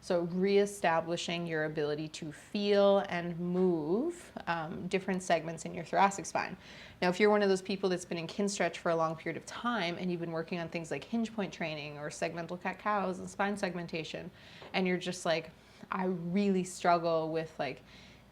So reestablishing your ability to feel and move different segments in your thoracic spine. Now, if you're one of those people that's been in Kinstretch for a long period of time and you've been working on things like hinge point training or segmental cat-cows and spine segmentation, and you're just like, I really struggle with like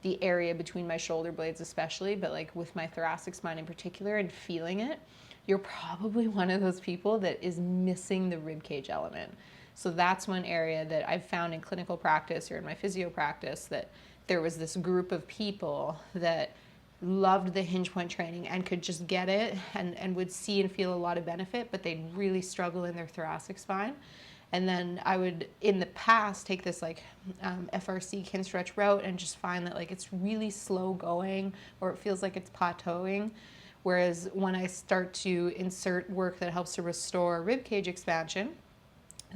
the area between my shoulder blades especially, but like with my thoracic spine in particular and feeling it, you're probably one of those people that is missing the rib cage element. So that's one area that I've found in clinical practice or in my physio practice, that there was this group of people that loved the hinge point training and could just get it and would see and feel a lot of benefit, but they'd really struggle in their thoracic spine. And then I would, in the past, take this like FRC Kinstretch route and just find that like it's really slow going, or it feels like it's plateauing. Whereas when I start to insert work that helps to restore rib cage expansion,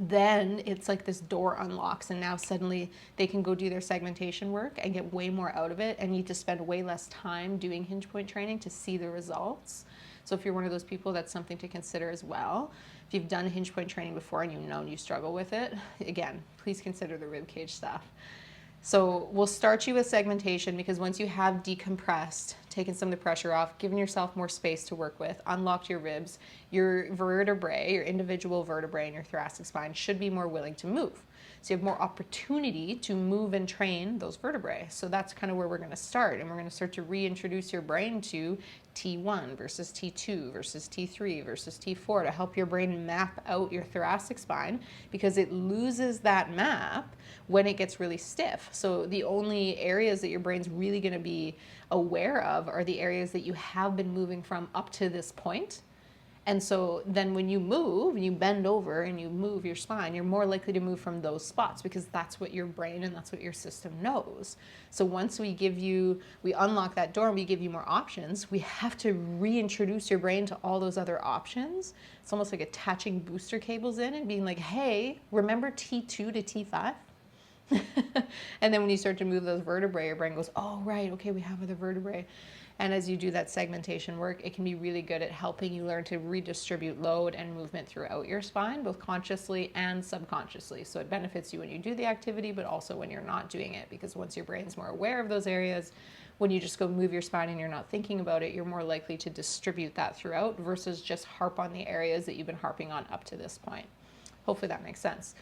then it's like this door unlocks, and now suddenly they can go do their segmentation work and get way more out of it and need to spend way less time doing hinge point training to see the results. So if you're one of those people, that's something to consider as well. If you've done hinge point training before and you know you struggle with it, again, please consider the rib cage stuff. So we'll start you with segmentation, because once you have decompressed, taken some of the pressure off, given yourself more space to work with, unlocked your ribs, your vertebrae, your individual vertebrae in your thoracic spine should be more willing to move. So you have more opportunity to move and train those vertebrae. So that's kind of where we're going to start. And we're going to start to reintroduce your brain to T1 versus T2 versus T3 versus T4 to help your brain map out your thoracic spine, because it loses that map when it gets really stiff. So the only areas that your brain's really going to be aware of are the areas that you have been moving from up to this point. And so then when you move, you bend over and you move your spine, you're more likely to move from those spots, because that's what your brain and that's what your system knows. So once we unlock that door and we give you more options, we have to reintroduce your brain to all those other options. It's almost like attaching booster cables in and being like, hey, remember T2 to T5? And then when you start to move those vertebrae, your brain goes, oh, right, okay, we have other vertebrae. And as you do that segmentation work, it can be really good at helping you learn to redistribute load and movement throughout your spine, both consciously and subconsciously. So it benefits you when you do the activity, but also when you're not doing it, because once your brain's more aware of those areas, when you just go move your spine and you're not thinking about it, you're more likely to distribute that throughout versus just harp on the areas that you've been harping on up to this point. Hopefully that makes sense.